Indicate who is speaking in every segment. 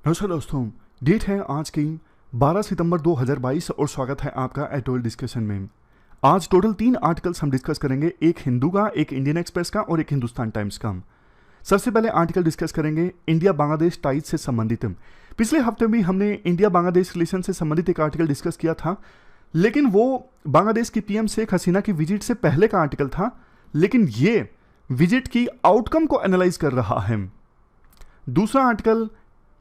Speaker 1: नमस्कार दोस्तों, डेट है आज की 12 सितंबर 2022 और स्वागत है आपका एटोल डिस्कशन में। आज टोटल 3 आर्टिकल्स हम डिस्कस करेंगे, एक हिंदू का, एक इंडियन एक्सप्रेस का और एक हिंदुस्तान टाइम्स का। सबसे पहले आर्टिकल डिस्कस करेंगे इंडिया बांग्लादेश टाइज से संबंधित। पिछले हफ्ते भी हमने इंडिया बांग्लादेश रिलेशन से संबंधित एक आर्टिकल डिस्कस किया था, लेकिन वो बांग्लादेश की पीएम शेख हसीना की विजिट से पहले का आर्टिकल था, लेकिन ये विजिट की आउटकम को एनालाइज कर रहा है। दूसरा आर्टिकल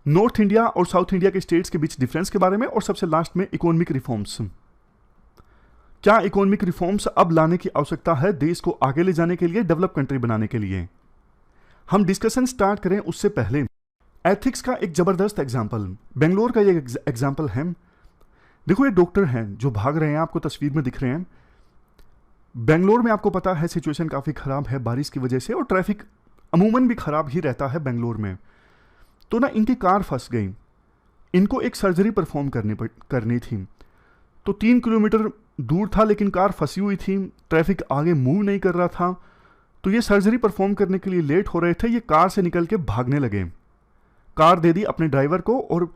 Speaker 1: नॉर्थ इंडिया और साउथ इंडिया के स्टेट्स के बीच डिफरेंस के बारे में, और सबसे लास्ट में इकोनॉमिक रिफॉर्म्स। क्या इकोनॉमिक रिफॉर्म्स अब लाने की आवश्यकता है देश को आगे ले जाने के लिए, डेवलप कंट्री बनाने के लिए। हम डिस्कशन स्टार्ट करें उससे पहले एथिक्स का एक जबरदस्त एग्जाम्पल, बेंगलोर का ये एग्जाम्पल है। देखो, ये डॉक्टर हैं जो भाग रहे हैं, आपको तस्वीर में दिख रहे हैं। बेंगलोर में आपको पता है सिचुएशन काफ़ी ख़राब है बारिश की वजह से, और ट्रैफिक अमूमन भी ख़राब ही रहता है बेंगलोर में। तो ना इनकी कार फंस गई, इनको एक सर्जरी परफॉर्म करनी थी। तो 3 किलोमीटर दूर था, लेकिन कार फंसी हुई थी, ट्रैफिक आगे मूव नहीं कर रहा था। तो ये सर्जरी परफॉर्म करने के लिए लेट हो रहे थे, ये कार से निकल के भागने लगे। कार दे दी अपने ड्राइवर को और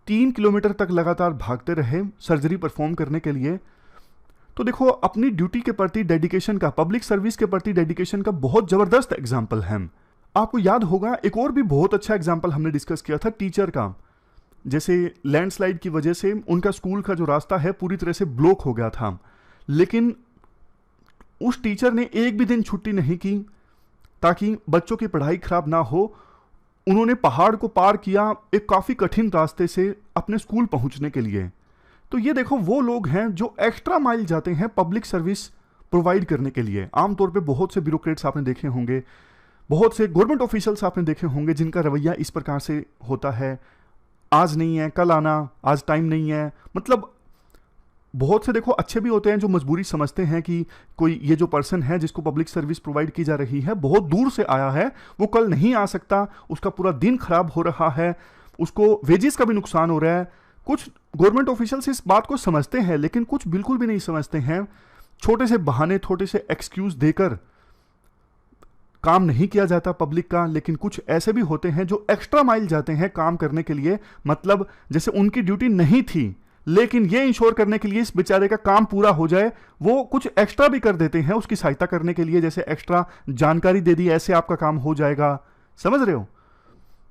Speaker 1: 3 किलोमीटर तक लगातार भागते रहे सर्जरी परफॉर्म करने के लिए। तो देखो, अपनी ड्यूटी के प्रति डेडिकेशन का, पब्लिक सर्विस के प्रति डेडिकेशन का बहुत ज़बरदस्त एग्जाम्पल है। आपको याद होगा एक और भी बहुत अच्छा एग्जाम्पल हमने डिस्कस किया था टीचर का। जैसे लैंडस्लाइड की वजह से उनका स्कूल का जो रास्ता है पूरी तरह से ब्लॉक हो गया था, लेकिन उस टीचर ने एक भी दिन छुट्टी नहीं की ताकि बच्चों की पढ़ाई खराब ना हो। उन्होंने पहाड़ को पार किया एक काफ़ी कठिन रास्ते से अपने स्कूल पहुंचने के लिए। तो ये देखो, वो लोग हैं जो एक्स्ट्रा माइल जाते हैं पब्लिक सर्विस प्रोवाइड करने के लिए। आमतौर पर बहुत से ब्यूरोक्रेट्स आपने देखे होंगे, बहुत से गवर्नमेंट ऑफिशियल्स आपने देखे होंगे जिनका रवैया इस प्रकार से होता है, आज नहीं है कल आना, आज टाइम नहीं है। मतलब बहुत से देखो अच्छे भी होते हैं जो मजबूरी समझते हैं कि कोई ये जो पर्सन है जिसको पब्लिक सर्विस प्रोवाइड की जा रही है बहुत दूर से आया है, वो कल नहीं आ सकता, उसका पूरा दिन खराब हो रहा है, उसको वेजेस का भी नुकसान हो रहा है। कुछ गवर्नमेंट ऑफिशियल्स इस बात को समझते हैं, लेकिन कुछ बिल्कुल भी नहीं समझते हैं। छोटे से बहाने, छोटे से एक्सक्यूज देकर काम नहीं किया जाता पब्लिक का। लेकिन कुछ ऐसे भी होते हैं जो एक्स्ट्रा माइल जाते हैं काम करने के लिए, मतलब जैसे उनकी ड्यूटी नहीं थी, लेकिन ये इंश्योर करने के लिए इस बेचारे का काम पूरा हो जाए, वो कुछ एक्स्ट्रा भी कर देते हैं उसकी सहायता करने के लिए। जैसे एक्स्ट्रा जानकारी दे दी, ऐसे आपका काम हो जाएगा, समझ रहे हो।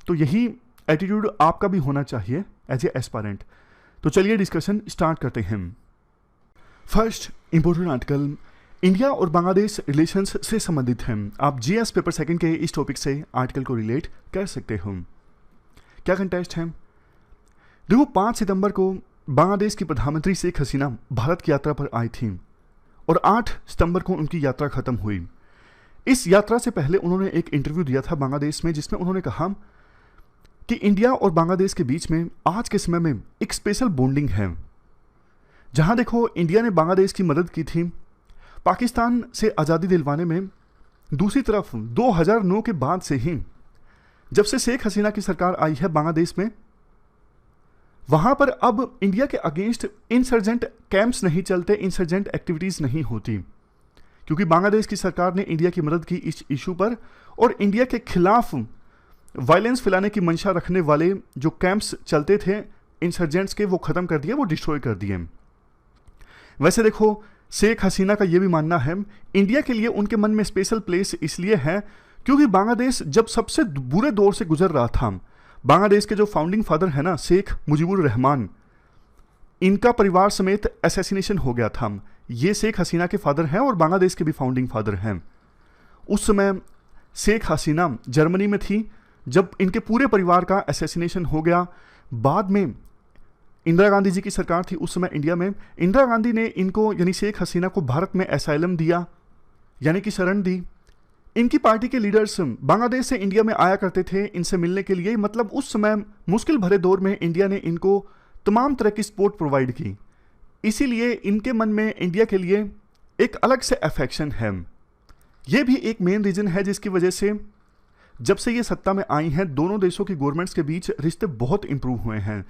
Speaker 1: तो यही एटीट्यूड आपका भी होना चाहिए एज ए एस्पायरेंट। तो चलिए डिस्कशन स्टार्ट करते हैं। फर्स्ट इंपोर्टेंट आर्टिकल इंडिया और बांग्लादेश रिलेशंस से संबंधित है। आप जीएस पेपर सेकंड के इस टॉपिक से आर्टिकल को रिलेट कर सकते हो। क्या कंटेस्ट है? देखो, 5 सितंबर को बांग्लादेश की प्रधानमंत्री शेख हसीना भारत की यात्रा पर आई थी और 8 सितंबर को उनकी यात्रा खत्म हुई। इस यात्रा से पहले उन्होंने एक इंटरव्यू दिया था बांग्लादेश में, जिसमें उन्होंने कहा कि इंडिया और बांग्लादेश के बीच में आज के समय में एक स्पेशल बॉन्डिंग है। जहां देखो, इंडिया ने बांग्लादेश की मदद की थी पाकिस्तान से आज़ादी दिलवाने में। दूसरी तरफ 2009 के बाद से ही, जब से शेख हसीना की सरकार आई है बांग्लादेश में, वहां पर अब इंडिया के अगेंस्ट इंसर्जेंट कैंप्स नहीं चलते, इंसर्जेंट एक्टिविटीज़ नहीं होती, क्योंकि बांग्लादेश की सरकार ने इंडिया की मदद की इस इशू पर, और इंडिया के खिलाफ वायलेंस फैलाने की मंशा रखने वाले जो कैंप्स चलते थे इंसर्जेंट्स के, वो ख़त्म कर दिए, वो डिस्ट्रॉय कर दिए। वैसे देखो, शेख हसीना का यह भी मानना है इंडिया के लिए उनके मन में स्पेशल प्लेस इसलिए है क्योंकि बांग्लादेश जब सबसे बुरे दौर से गुजर रहा था, बांग्लादेश के जो फाउंडिंग फादर है ना, शेख मुजीबुर रहमान, इनका परिवार समेत असैसिनेशन हो गया था। ये शेख हसीना के फादर हैं और बांग्लादेश के भी फाउंडिंग फादर हैं। उस समय शेख हसीना जर्मनी में थी जब इनके पूरे परिवार का असैसिनेशन हो गया। बाद में इंदिरा गांधी जी की सरकार थी उस समय इंडिया में। इंदिरा गांधी ने इनको, यानी शेख हसीना को, भारत में एसाइलम दिया, यानी कि शरण दी। इनकी पार्टी के लीडर्स बांग्लादेश से इंडिया में आया करते थे इनसे मिलने के लिए। मतलब उस समय मुश्किल भरे दौर में इंडिया ने इनको तमाम तरह की सपोर्ट प्रोवाइड की। इसीलिए इनके मन में इंडिया के लिए एक अलग से अफेक्शन है। ये भी एक मेन रीज़न है जिसकी वजह से जब से ये सत्ता में आई हैं, दोनों देशों की गवर्नमेंट्स के बीच रिश्ते बहुत इंप्रूव हुए हैं।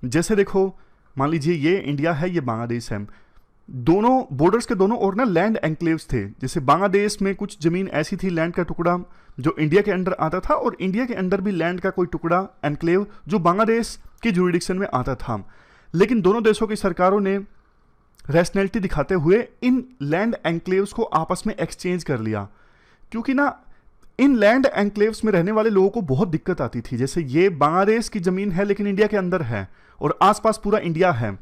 Speaker 1: जैसे देखो, मान लीजिए ये इंडिया है, ये बांग्लादेश है। दोनों बॉर्डर्स के दोनों ओर ना लैंड एंक्लेव्स थे। जैसे बांग्लादेश में कुछ जमीन ऐसी थी, लैंड का टुकड़ा जो इंडिया के अंडर आता था, और इंडिया के अंदर भी लैंड का कोई टुकड़ा एनक्लेव जो बांग्लादेश के जुरिडिक्शन में आता था। लेकिन दोनों देशों की सरकारों ने रैशनैलिटी दिखाते हुए इन लैंड एंक्लेव्स को आपस में एक्सचेंज कर लिया, क्योंकि ना इन लैंड एंक्लेव्स में रहने वाले लोगों को बहुत दिक्कत आती थी। जैसे ये बांग्लादेश की जमीन है लेकिन इंडिया के अंदर है और आसपास पूरा इंडिया है,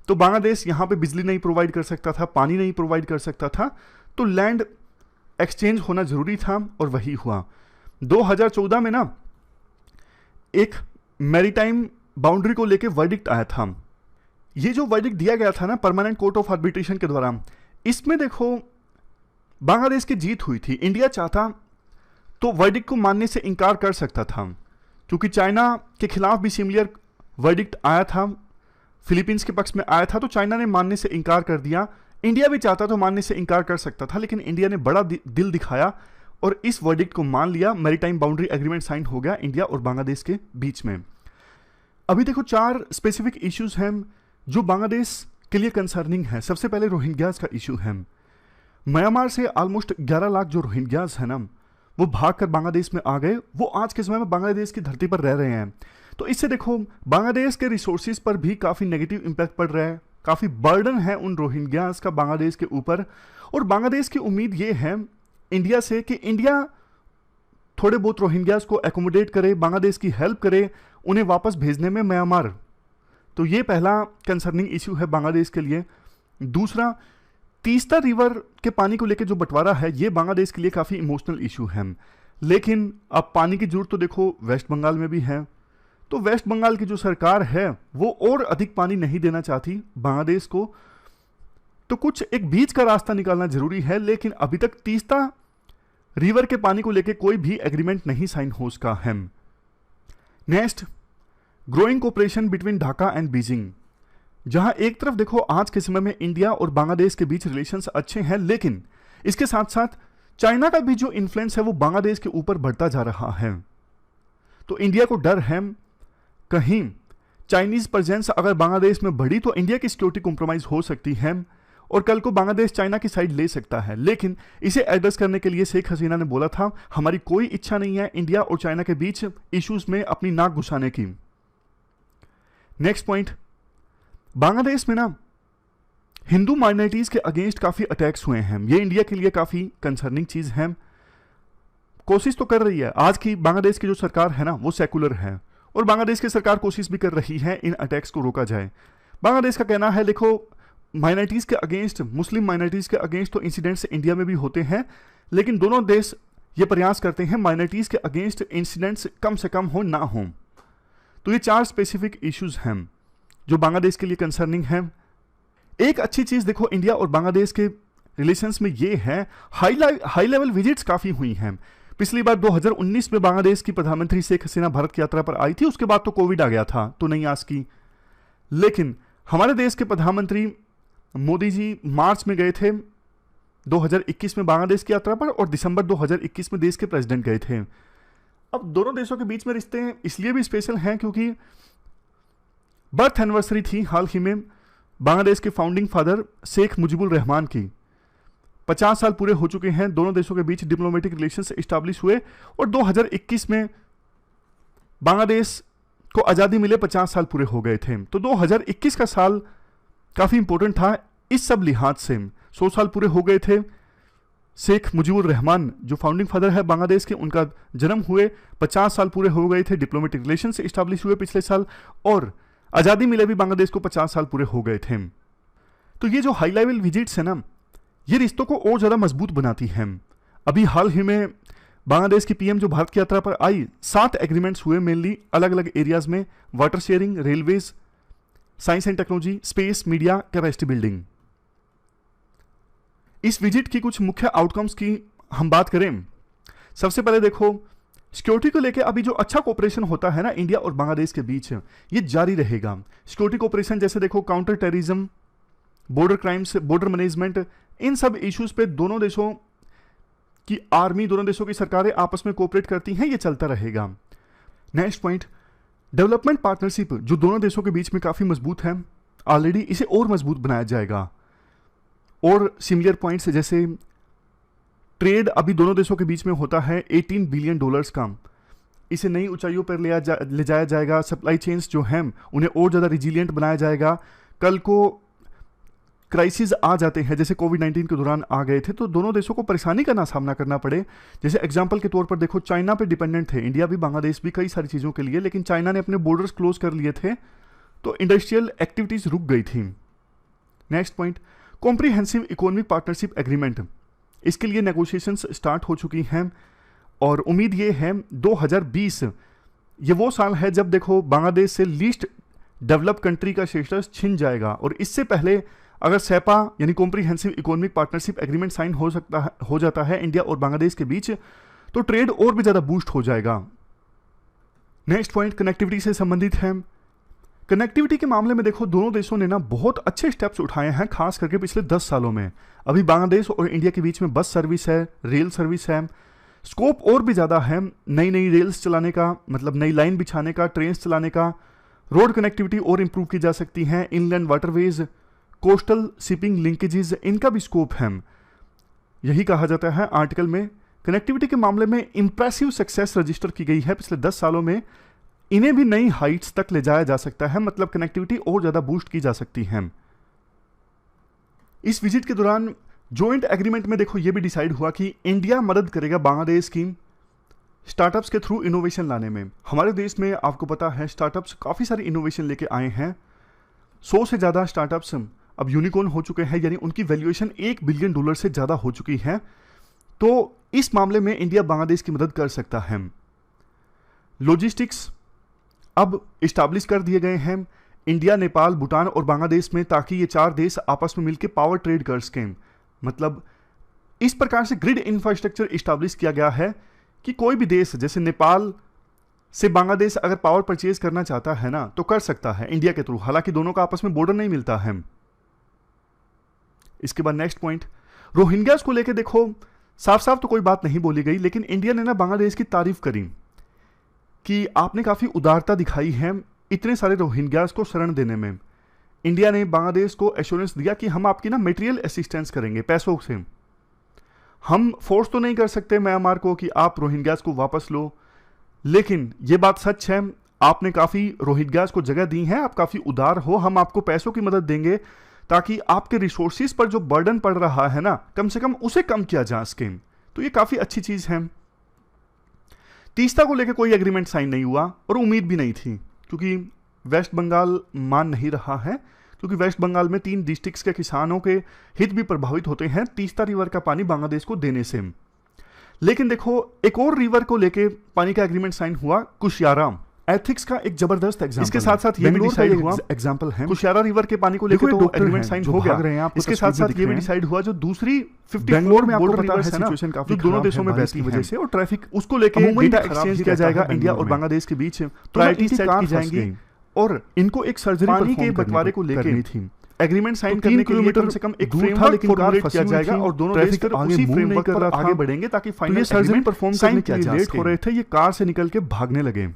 Speaker 1: तो बांग्लादेश यहाँ पे बिजली नहीं प्रोवाइड कर सकता था, पानी नहीं प्रोवाइड कर सकता था, तो लैंड एक्सचेंज होना जरूरी था और वही हुआ। 2014 में ना एक मैरीटाइम बाउंड्री को लेके वर्डिक्ट आया था। ये जो वर्डिक्ट दिया गया था ना परमानेंट कोर्ट ऑफ आर्बिट्रेशन के द्वारा, इसमें देखो बांग्लादेश की जीत हुई थी। इंडिया चाहता तो वर्डिक्ट को मानने से इनकार कर सकता था, क्योंकि चाइना के खिलाफ भी सिमिलर वर्डिक्ट आया था, फिलीपींस के पक्ष में आया था, तो चाइना ने मानने से इनकार कर दिया। इंडिया भी चाहता तो मानने से इनकार कर सकता था, लेकिन इंडिया ने बड़ा दिल दिखाया और इस वर्डिक्ट को मान लिया। मैरीटाइम बाउंड्री एग्रीमेंट साइन हो गया इंडिया और बांग्लादेश के बीच में। अभी देखो 4 स्पेसिफिक इश्यूज हैं जो बांग्लादेश के लिए कंसर्निंग है। सबसे पहले रोहिंग्याज का इशू है। म्यांमार से ऑलमोस्ट 11 लाख जो रोहिंग्याज है ना, वो भागकर बांग्लादेश में आ गए। वो आज के समय में बांग्लादेश की धरती पर रह रहे हैं। तो इससे देखो बांग्लादेश के रिसोर्सेज पर भी काफ़ी नेगेटिव इम्पैक्ट पड़ रहा है, काफ़ी बर्डन है उन रोहिंग्याज का बांग्लादेश के ऊपर। और बांग्लादेश की उम्मीद ये है इंडिया से कि इंडिया थोड़े बहुत रोहिंग्याज को एकोमोडेट करे, बांग्लादेश की हेल्प करे उन्हें वापस भेजने में म्यांमार। तो ये पहला कंसर्निंग इशू है बांग्लादेश के लिए। दूसरा, तीस्ता रिवर के पानी को लेकर जो बंटवारा है, ये बांग्लादेश के लिए काफ़ी इमोशनल इशू है। लेकिन अब पानी की जरूरत तो देखो वेस्ट बंगाल में भी है, तो वेस्ट बंगाल की जो सरकार है वो और अधिक पानी नहीं देना चाहती बांग्लादेश को, तो कुछ एक बीच का रास्ता निकालना जरूरी है। लेकिन अभी तक तीस्ता रिवर के पानी को लेकर कोई भी एग्रीमेंट नहीं साइन हो सका है। Next, growing cooperation between Dhaka and Beijing. जहां एक तरफ देखो आज के समय में इंडिया और बांग्लादेश के बीच रिलेशंस अच्छे हैं, लेकिन इसके साथ साथ चाइना का भी जो इन्फ्लुएंस है वो बांग्लादेश के ऊपर बढ़ता जा रहा है। तो इंडिया को डर है कहीं चाइनीज प्रेजेंस अगर बांग्लादेश में बढ़ी तो इंडिया की सिक्योरिटी कॉम्प्रोमाइज हो सकती है और कल को बांग्लादेश चाइना की साइड ले सकता है। लेकिन इसे एड्रेस करने के लिए शेख हसीना ने बोला था हमारी कोई इच्छा नहीं है इंडिया और चाइना के बीच इश्यूज में अपनी नाक घुसाने की। नेक्स्ट पॉइंट, बांग्लादेश में ना हिंदू माइनॉरिटीज के अगेंस्ट काफी अटैक्स हुए हैं। ये इंडिया के लिए काफी कंसर्निंग चीज है। कोशिश तो कर रही है, आज की बांग्लादेश की जो सरकार है ना वो सेकुलर है और बांग्लादेश की सरकार कोशिश भी कर रही है इन अटैक्स को रोका जाए। बांग्लादेश का कहना है देखो माइनॉरिटीज के अगेंस्ट, मुस्लिम माइनॉरिटीज के अगेंस्ट तो इंसिडेंट्स इंडिया में भी होते हैं, लेकिन दोनों देश ये प्रयास करते हैं माइनॉरिटीज के अगेंस्ट इंसिडेंट्स कम से कम हो ना हो। तो ये 4 स्पेसिफिक इश्यूज हैं जो बांग्लादेश के लिए कंसर्निंग है। एक अच्छी चीज देखो इंडिया और बांग्लादेश के रिलेशंस में ये है हाई लेवल विजिट्स काफी हुई हैं। पिछली बार 2019 में बांग्लादेश की प्रधानमंत्री शेख हसीना भारत की यात्रा पर आई थी, उसके बाद तो कोविड आ गया था तो नहीं आ सकी। लेकिन हमारे देश के प्रधानमंत्री मोदी जी मार्च में गए थे 2021 में बांग्लादेश की यात्रा पर और दिसंबर 2021 में देश के प्रेसिडेंट गए थे। अब दोनों देशों के बीच में रिश्ते इसलिए भी स्पेशल हैं क्योंकि बर्थ एनिवर्सरी थी हाल ही में बांग्लादेश के फाउंडिंग फादर शेख मुजीबुर रहमान की। 50 साल पूरे हो चुके हैं, दोनों देशों के बीच डिप्लोमेटिक रिलेशंस एस्टैब्लिश हुए और 2021 में बांग्लादेश को आज़ादी मिले 50 साल पूरे हो गए थे। तो 2021 का साल काफ़ी इंपॉर्टेंट था इस सब लिहाज से। 100 साल पूरे हो गए थे शेख मुजीबुर रहमान जो फाउंडिंग फादर है बांग्लादेश के, उनका जन्म हुए, 50 साल पूरे हो गए थे, डिप्लोमेटिक रिलेशंस एस्टैब्लिश हुए पिछले साल और आज़ादी मिले भी बांग्लादेश को 50 साल पूरे हो गए थे। तो ये जो हाई लेवल विजिट्स है ना ये रिश्तों को और ज़्यादा मजबूत बनाती हैं। अभी हाल ही में बांग्लादेश की पीएम जो भारत की यात्रा पर आई, 7 एग्रीमेंट्स हुए मेनली अलग अलग एरियाज में, water sharing, railways, science and technology, space, media, capacity building. इस विजिट की कुछ मुख्य आउटकम्स की हम बात करें, सबसे पहले देखो सिक्योरिटी को लेकर अभी जो अच्छा कोऑपरेशन होता है ना इंडिया और बांग्लादेश के बीच ये जारी रहेगा। सिक्योरिटी कोऑपरेशन जैसे देखो counter terrorism, border crimes, border management, इन सब इश्यूज पे दोनों देशों की आर्मी, दोनों देशों की सरकारें आपस में कोऑपरेट करती हैं, ये चलता रहेगा। नेक्स्ट पॉइंट, डेवलपमेंट पार्टनरशिप जो दोनों देशों के बीच में काफ़ी मजबूत है ऑलरेडी, इसे और मजबूत बनाया जाएगा। और सिमिलर पॉइंट्स जैसे ट्रेड अभी दोनों देशों के बीच में होता है $18 बिलियन का, इसे नई ऊंचाइयों पर ले जाया जाएगा। सप्लाई चेन्स जो हैं उन्हें और ज़्यादा रिजिलियंट बनाया जाएगा। कल को क्राइसिस आ जाते हैं जैसे कोविड-19 के दौरान आ गए थे, तो दोनों देशों को परेशानी का ना सामना करना पड़े। जैसे एग्जांपल के तौर पर देखो, चाइना पे डिपेंडेंट थे इंडिया भी, बांग्लादेश भी, कई सारी चीज़ों के लिए, लेकिन चाइना ने अपने बॉर्डर्स क्लोज कर लिए थे तो इंडस्ट्रियल एक्टिविटीज़ रुक गई थी। Next point, comprehensive economic partnership agreement, इसके लिए नेगोशिएशंस स्टार्ट हो चुकी हैं और उम्मीद ये है 2020 ये वो साल है जब देखो बांग्लादेश से लीस्ट डेवलप कंट्री का स्टेटस छिन जाएगा। और इससे पहले अगर सेपा यानी comprehensive economic partnership agreement sign हो जाता है इंडिया और बांग्लादेश के बीच, तो ट्रेड और भी ज़्यादा बूस्ट हो जाएगा। नेक्स्ट पॉइंट कनेक्टिविटी से संबंधित है। कनेक्टिविटी के मामले में देखो दोनों देशों ने ना बहुत अच्छे स्टेप्स उठाए हैं, खास करके पिछले 10 सालों में। अभी बांग्लादेश और इंडिया के बीच में बस सर्विस है, रेल सर्विस है, स्कोप और भी ज़्यादा है नई नई रेल्स चलाने का, मतलब नई लाइन बिछाने का, ट्रेन्स चलाने का। रोड कनेक्टिविटी और इंप्रूव की जा सकती है, inland waterways, coastal shipping linkages, इनका भी स्कोप है। यही कहा जाता है आर्टिकल में, कनेक्टिविटी के मामले में इंप्रेसिव सक्सेस रजिस्टर की गई है पिछले 10 सालों में, इन्हें भी नई हाइट्स तक ले जाया जा सकता है, मतलब कनेक्टिविटी और ज़्यादा बूस्ट की जा सकती है। इस विजिट के दौरान जॉइंट एग्रीमेंट में देखो ये भी डिसाइड हुआ कि इंडिया मदद करेगा बांग्लादेश की स्टार्टअप्स के थ्रू इनोवेशन लाने में। हमारे देश में आपको पता है स्टार्टअप्स काफ़ी सारी इनोवेशन लेके आए हैं, 100 से ज़्यादा स्टार्टअप्स अब यूनिकॉर्न हो चुके हैं, यानी उनकी वैल्यूएशन $1 बिलियन से ज़्यादा हो चुकी है। तो इस मामले में इंडिया बांग्लादेश की मदद कर सकता है। लॉजिस्टिक्स अब इस्टाब्लिश कर दिए गए हैं इंडिया, नेपाल, भूटान और बांग्लादेश में, ताकि ये 4 देश आपस में मिलकर पावर ट्रेड कर सकें। मतलब इस प्रकार से ग्रिड इंफ्रास्ट्रक्चर इस्टाब्लिश किया गया है कि कोई भी देश जैसे नेपाल से बांग्लादेश अगर पावर परचेज करना चाहता है ना तो कर सकता है इंडिया के थ्रू, हालांकि दोनों का आपस में बॉर्डर नहीं मिलता है। इसके बाद नेक्स्ट पॉइंट, रोहिंग्यास को लेकर देखो साफ साफ तो कोई बात नहीं बोली गई, लेकिन इंडिया ने ना बांग्लादेश की तारीफ करी कि आपने काफी उदारता दिखाई है इतने सारे रोहिंग्यास को शरण देने में। इंडिया ने बांग्लादेश को एश्योरेंस दिया कि हम आपकी ना मटेरियल असिस्टेंस करेंगे, पैसों से। हम फोर्स तो नहीं कर सकते म्यांमार को कि आप रोहिंग्यास को वापस लो, लेकिन ये बात सच है आपने काफ़ी रोहिंग्यास को जगह दी है, आप काफ़ी उदार हो, हम आपको पैसों की मदद देंगे ताकि आपके रिसोर्सिस पर जो बर्डन पड़ रहा है ना कम से कम उसे कम किया जा सके। तो ये काफ़ी अच्छी चीज़ है। तीस्ता को लेकर कोई एग्रीमेंट साइन नहीं हुआ और उम्मीद भी नहीं थी, क्योंकि वेस्ट बंगाल मान नहीं रहा है, क्योंकि वेस्ट बंगाल में 3 डिस्ट्रिक्ट्स के किसानों के हित भी प्रभावित होते हैं तीस्ता रिवर का पानी बांग्लादेश को देने से। लेकिन देखो एक और रिवर को लेके पानी का एग्रीमेंट साइन हुआ, कुशियारा। एथिक्स का एक जबरदस्त एग्जांपल, इसके साथ साथ ये भी डिसाइड हुआ एग्जांपल है कुशियारा रिवर के पानी को लेकर तो एग्रीमेंट साइन हो गया। इसके साथ साथ ये भी डिसाइड हुआ जो दूसरी 54 में आपको पता है सिचुएशन काफी दोनों देशों में बहती वजह से और ट्रैफिक उसको लेके डेटा एक्सचेंज किया जाएगा इंडिया और बांग्लादेश के बीच, प्रायोरिटी सेट की जाएंगी और इनको एक सर्जरी पानी के बंटवारे को लेकर थी। एग्रीमेंट साइन करने के लिए कम से कम एक फ्रेमवर्क फॉर्मुलेट किया जाएगा और दोनों देश उसी फ्रेमवर्क पर आगे बढ़ेंगे ताकि फाइनल सर्जरी परफॉर्म करने के लिए लेट हो रहे थे, ये कार से निकल के भागने लगे।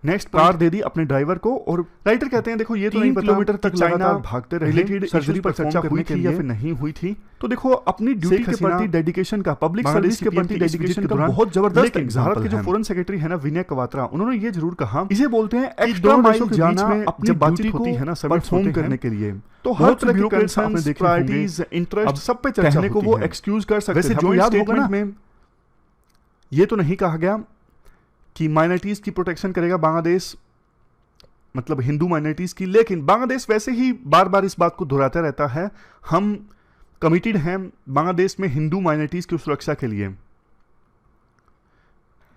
Speaker 1: नेक्स्ट कार दे दी अपने ड्राइवर को और राइटर कहते हैं देखो ये तो नहीं पता किलोमीटर तक चाइना भागते रहे, रिलेटेड सर्जरी पर चर्चा हुई थी या फिर नहीं हुई थी। तो देखो अपनी ड्यूटी के प्रति डेडिकेशन का, पब्लिक सर्विस के प्रति डेडिकेशन का बहुत जबरदस्त एग्जांपल। भारत के जो फॉरेन सेक्रेटरी है ना विनय क्वात्रा, उन्होंने ये जरूर कहा, इसे बोलते हैं एक्स्ट्रा माइल जाना अपनी बातचीत होती है ना परफॉर्म करने के लिए। तो हर तरह की कंसर्न्स, प्रायोरिटीज, इंटरेस्ट सब पे चर्चा को वो एक्सक्यूज कर सकते हैं। वैसे जॉइंट स्टेटमेंट में ये तो नहीं कहा गया कि माइनॉरिटीज की प्रोटेक्शन करेगा बांग्लादेश, मतलब हिंदू माइनॉरिटीज की, लेकिन बांग्लादेश वैसे ही बार बार इस बात को दोहराता रहता है, हम कमिटेड हैं बांग्लादेश में हिंदू माइनॉरिटीज की सुरक्षा के लिए।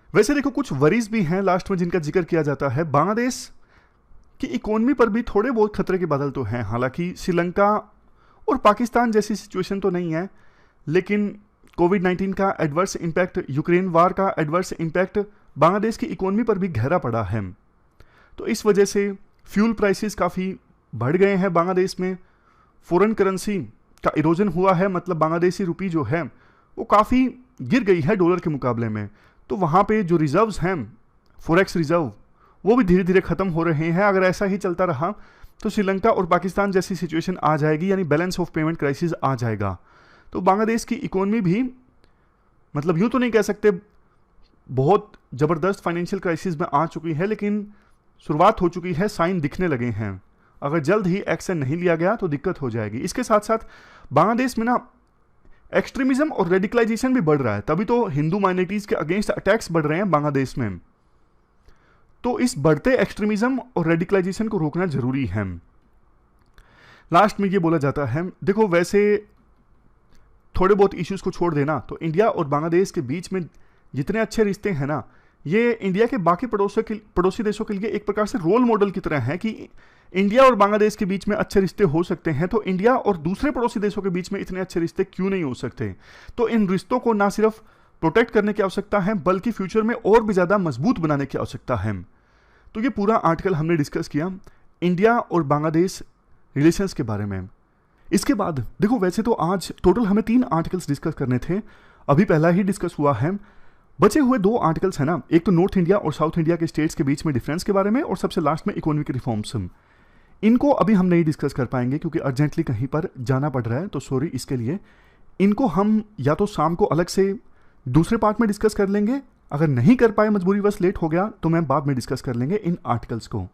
Speaker 1: वैसे देखो कुछ वरीज भी हैं लास्ट में जिनका जिक्र किया जाता है। बांग्लादेश की इकोनॉमी पर भी थोड़े बहुत खतरे के बादल तो हैं, हालांकि श्रीलंका और पाकिस्तान जैसी सिचुएशन तो नहीं है, लेकिन कोविड-19 का एडवर्स इंपैक्ट, यूक्रेन वार का एडवर्स इंपैक्ट बांग्लादेश की इकोनॉमी पर भी गहरा पड़ा है। तो इस वजह से फ्यूल प्राइसेस काफ़ी बढ़ गए हैं बांग्लादेश में, फॉरेन करेंसी का इरोजन हुआ है, मतलब बांग्लादेशी रुपी जो है वो काफ़ी गिर गई है डॉलर के मुकाबले में। तो वहाँ पे जो रिजर्व्स हैं, फॉरेक्स रिजर्व, वो भी धीरे धीरे ख़त्म हो रहे हैं। अगर ऐसा ही चलता रहा तो श्रीलंका और पाकिस्तान जैसी सिचुएशन आ जाएगी, यानी बैलेंस ऑफ पेमेंट क्राइसिस आ जाएगा। तो बांग्लादेश की इकोनॉमी भी, मतलब यूं तो नहीं कह सकते बहुत ज़बरदस्त फाइनेंशियल क्राइसिस में आ चुकी है, लेकिन शुरुआत हो चुकी है, साइन दिखने लगे हैं। अगर जल्द ही एक्शन नहीं लिया गया तो दिक्कत हो जाएगी। इसके साथ साथ बांग्लादेश में ना एक्सट्रीमिज्म और रेडिकलाइजेशन भी बढ़ रहा है, तभी तो हिंदू माइनॉरिटीज़ के अगेंस्ट अटैक्स बढ़ रहे हैं बांग्लादेश में। तो इस बढ़ते एक्सट्रीमिज्म और रेडिकलाइजेशन को रोकना जरूरी है। लास्ट में ये बोला जाता है, देखो वैसे थोड़े बहुत इश्यूज को छोड़ देना तो इंडिया और बांग्लादेश के बीच में जितने अच्छे रिश्ते हैं ना, ये इंडिया के बाकी पड़ोसी देशों के लिए एक प्रकार से रोल मॉडल की तरह है कि इंडिया और बांग्लादेश के बीच में अच्छे रिश्ते हो सकते हैं, तो इंडिया और दूसरे पड़ोसी देशों के बीच में इतने अच्छे रिश्ते क्यों नहीं हो सकते। तो इन रिश्तों को ना सिर्फ प्रोटेक्ट करने की आवश्यकता है, बल्कि फ्यूचर में और भी ज़्यादा मजबूत बनाने की आवश्यकता है। तो ये पूरा आर्टिकल हमने डिस्कस किया इंडिया और बांग्लादेश रिलेशंस के बारे में। इसके बाद देखो वैसे तो आज टोटल हमें 3 आर्टिकल्स डिस्कस करने थे, अभी पहला ही डिस्कस हुआ है। बचे हुए 2 आर्टिकल्स है ना, एक तो नॉर्थ इंडिया और साउथ इंडिया के स्टेट्स के बीच में डिफरेंस के बारे में, और सबसे लास्ट में इकोनॉमिक रिफॉर्म्स। इनको अभी हम नहीं डिस्कस कर पाएंगे क्योंकि अर्जेंटली कहीं पर जाना पड़ रहा है, तो सॉरी इसके लिए। इनको हम या तो शाम को अलग से दूसरे पार्ट में डिस्कस कर लेंगे, अगर नहीं कर पाए मजबूरीवश लेट हो गया तो मैं बाद में डिस्कस कर लेंगे इन आर्टिकल्स को।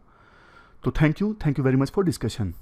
Speaker 1: तो thank you very much for discussion.